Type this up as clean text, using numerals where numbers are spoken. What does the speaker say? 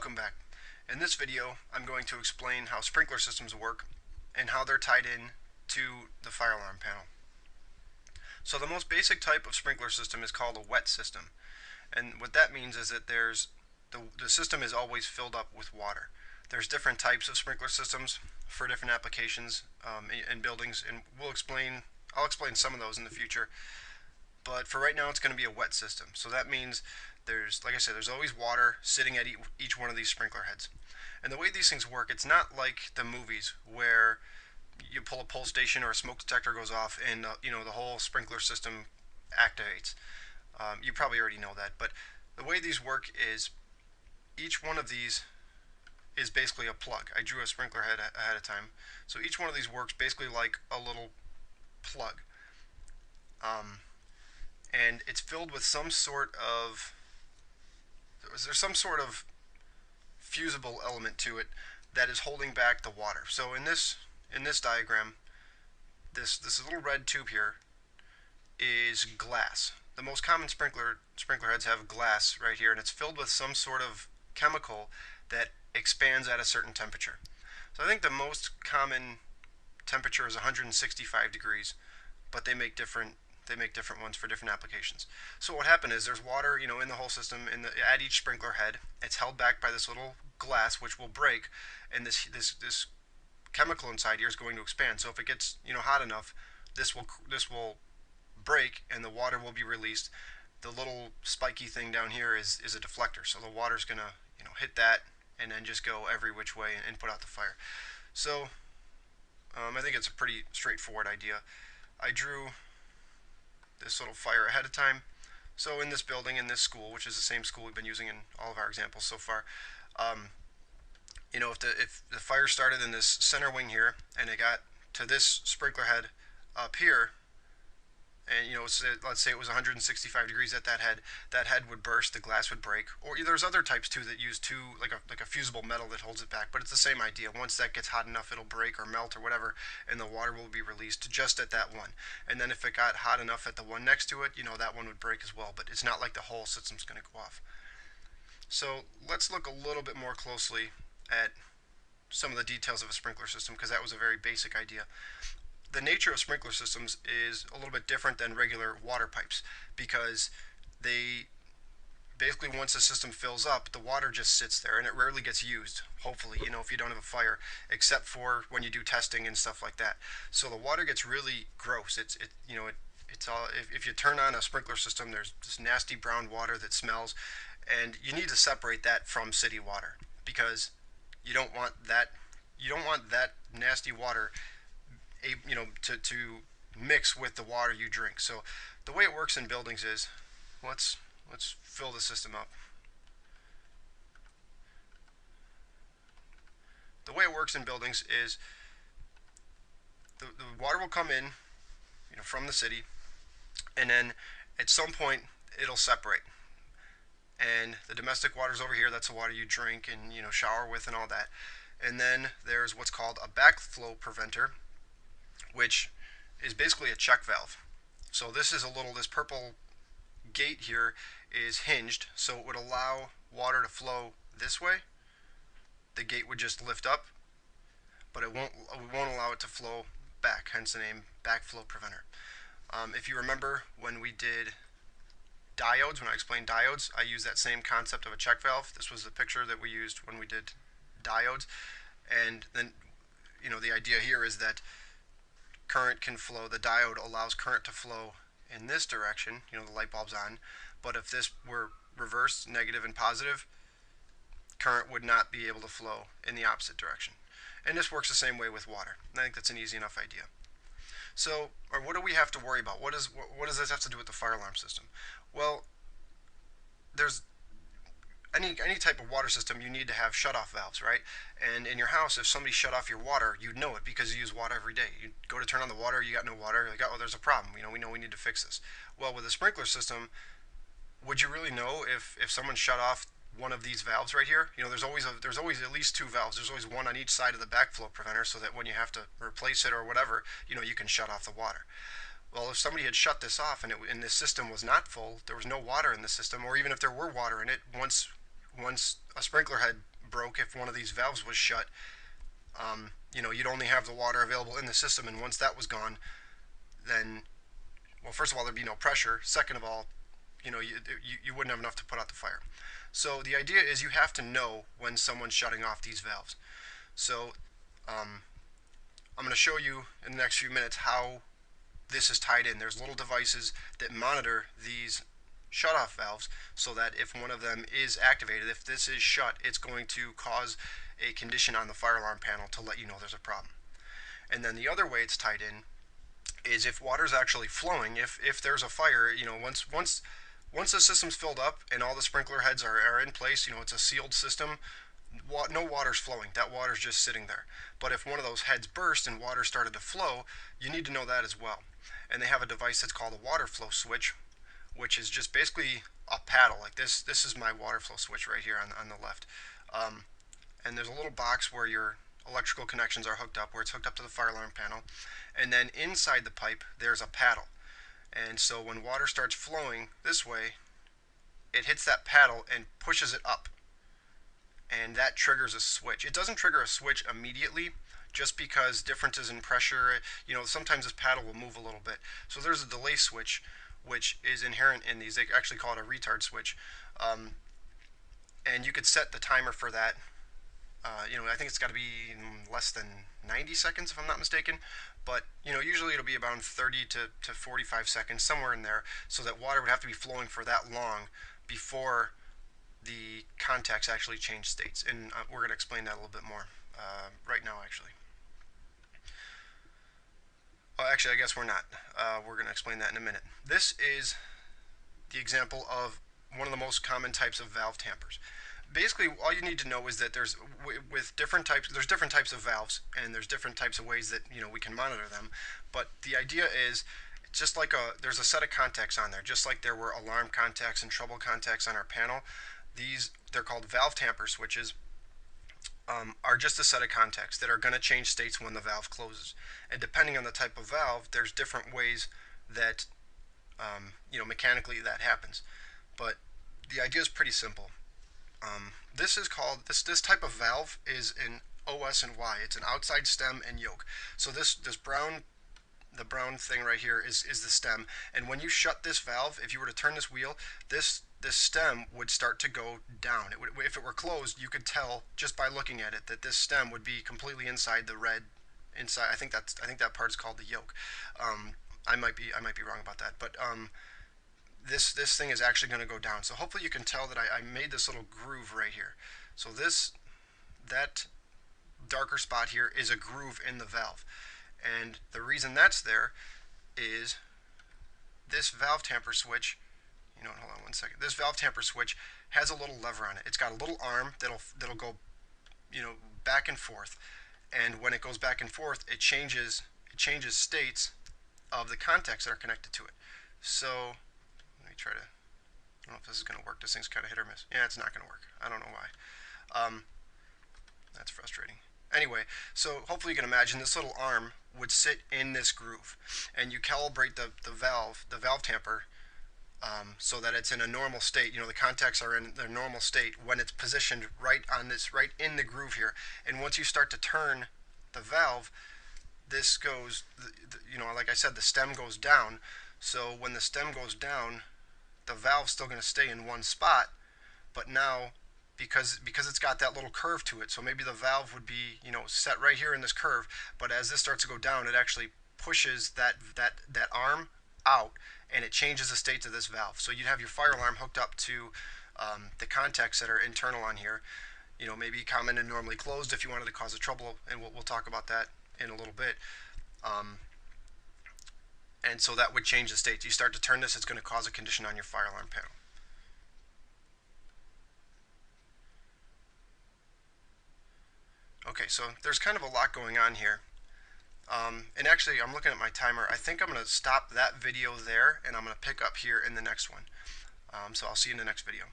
welcome back. In this video, I'm going to explain how sprinkler systems work and how they're tied in to the fire alarm panel. So the most basic type of sprinkler system is called a wet system. And what that means is that the system is always filled up with water. There's different types of sprinkler systems for different applications in buildings, and I'll explain some of those in the future. But for right now, it's going to be a wet system. So that means like I said, there's always water sitting at each one of these sprinkler heads. And the way these things work, it's not like the movies where you pull a pull station or a smoke detector goes off and the whole sprinkler system activates. You probably already know that, but the way these work is each one of these is basically a plug. I drew a sprinkler head ahead of time, so each one of these works basically like a little plug. And it's filled with some sort of there's some sort of fusible element to it that is holding back the water. So in this diagram, this little red tube here is glass. The most common sprinkler heads have glass right here, and it's filled with some sort of chemical that expands at a certain temperature. So I think the most common temperature is 165 degrees, but they make different ones for different applications. So what happened is there's water, in the whole system, at each sprinkler head. It's held back by this little glass, which will break, and this chemical inside here is going to expand. So if it gets hot enough, this will break, and the water will be released. The little spiky thing down here is a deflector, so the water's gonna hit that and then just go every which way and put out the fire. So I think it's a pretty straightforward idea. I drew this little fire ahead of time. So in this building, in this school, which is the same school we've been using in all of our examples so far, if the fire started in this center wing here and it got to this sprinkler head up here, and let's say it was 165 degrees at that head would burst, the glass would break. Or there's other types too that use like a fusible metal that holds it back, but it's the same idea. Once that gets hot enough, it'll break or melt or whatever, and the water will be released just at that one. And then if it got hot enough at the one next to it, that one would break as well, but it's not like the whole system's going to go off. So let's look a little bit more closely at some of the details of a sprinkler system, because that was a very basic idea. The nature of sprinkler systems is a little bit different than regular water pipes, because they basically, once the system fills up, the water just sits there and it rarely gets used, hopefully, if you don't have a fire, except for when you do testing and stuff like that. So the water gets really gross. It's all, if you turn on a sprinkler system, there's this nasty brown water that smells, and you need to separate that from city water, because you don't want that nasty water to mix with the water you drink. So the way it works in buildings is, let's fill the system up. The way it works in buildings is the water will come in, from the city, and then at some point it'll separate. And the domestic water's over here. That's the water you drink and shower with and all that. And then there's what's called a backflow preventer, which is basically a check valve. So this purple gate here is hinged, so it would allow water to flow this way. The gate would just lift up, but we won't allow it to flow back, hence the name backflow preventer. If you remember when we did diodes, when I explained diodes, I used that same concept of a check valve. This was the picture that we used when we did diodes. And then the idea here is that current can flow. The diode allows current to flow in this direction, the light bulb's on, but if this were reversed, negative and positive, current would not be able to flow in the opposite direction. And this works the same way with water. I think that's an easy enough idea. So, what do we have to worry about? What does this have to do with the fire alarm system? Well, there's any type of water system, you need to have shutoff valves, right? And in your house, if somebody shut off your water, you'd know it, because you use water every day. You go to turn on the water, you got no water, you're like, oh, there's a problem. We know we need to fix this. Well, with a sprinkler system, would you really know if someone shut off one of these valves right here? There's always at least two valves. There's always one on each side of the backflow preventer, so that when you have to replace it or whatever, you can shut off the water. Well, if somebody had shut this off and this system was not full, there was no water in the system, or even if there were water in it, once a sprinkler head broke, if one of these valves was shut, you'd only have the water available in the system, and once that was gone, then, well, first of all, there'd be no pressure. Second of all, you wouldn't have enough to put out the fire. So the idea is you have to know when someone's shutting off these valves. So I'm going to show you in the next few minutes how this is tied in. There's little devices that monitor these shut-off valves so that if one of them is activated, if this is shut, it's going to cause a condition on the fire alarm panel to let you know there's a problem. And then the other way it's tied in is if water's actually flowing, if there's a fire, once the system's filled up and all the sprinkler heads are in place, it's a sealed system, no water's flowing. That water's just sitting there. But if one of those heads burst and water started to flow, you need to know that as well. And they have a device that's called a water flow switch, which is just basically a paddle. Like this is my water flow switch right here on the left. And there's a little box where your electrical connections are hooked up, where it's hooked up to the fire alarm panel. And then inside the pipe, there's a paddle. And so when water starts flowing this way, it hits that paddle and pushes it up. And that triggers a switch. It doesn't trigger a switch immediately, just because differences in pressure, sometimes this paddle will move a little bit. So there's a delay switch, which is inherent in these. They actually call it a retard switch. And you could set the timer for that. I think it's got to be less than 90 seconds if I'm not mistaken. But, usually it'll be about 30 to 45 seconds, somewhere in there, so that water would have to be flowing for that long before the contacts actually change states. And we're going to explain that a little bit more right now, actually. Well, actually, I guess we're not. We're going to explain that in a minute. This is the example of one of the most common types of valve tampers. Basically, all you need to know is that there's different types of valves, and there's different types of ways that we can monitor them. But the idea is, just like there's a set of contacts on there, just like there were alarm contacts and trouble contacts on our panel. They're called valve tamper switches. Are just a set of contacts that are going to change states when the valve closes. And depending on the type of valve, there's different ways that mechanically that happens. But the idea is pretty simple. This type of valve is an OS and Y. It's an outside stem and yoke. So the brown thing right here is the stem. And when you shut this valve, if you were to turn this wheel, this stem would start to go down. If it were closed, you could tell just by looking at it that this stem would be completely inside the red. Inside, I think that part's called the yoke. I might be wrong about that, but this thing is actually going to go down. So hopefully you can tell that I made this little groove right here. So that darker spot here is a groove in the valve, and the reason that's there is this valve tamper switch. Hold on one second. This valve tamper switch has a little lever on it. It's got a little arm that'll go, back and forth. And when it goes back and forth, it changes states of the contacts that are connected to it. So let me try to. I don't know if this is going to work. This thing's kind of hit or miss. Yeah, it's not going to work. I don't know why. That's frustrating. Anyway, so hopefully you can imagine this little arm would sit in this groove, and you calibrate the valve tamper. So that it's in a normal state. The contacts are in their normal state when it's positioned right in the groove here. And once you start to turn the valve, this goes, like I said, the stem goes down. So when the stem goes down, the valve's still going to stay in one spot, but now because it's got that little curve to it, so maybe the valve would be set right here in this curve, but as this starts to go down, it actually pushes that arm out, and it changes the state of this valve. So you'd have your fire alarm hooked up to the contacts that are internal on here. Maybe common and normally closed if you wanted to cause a trouble, and we'll talk about that in a little bit. And so that would change the states. You start to turn this, it's going to cause a condition on your fire alarm panel. Okay, so there's kind of a lot going on here. And actually, I'm looking at my timer. I think I'm going to stop that video there, and I'm going to pick up here in the next one. So I'll see you in the next video.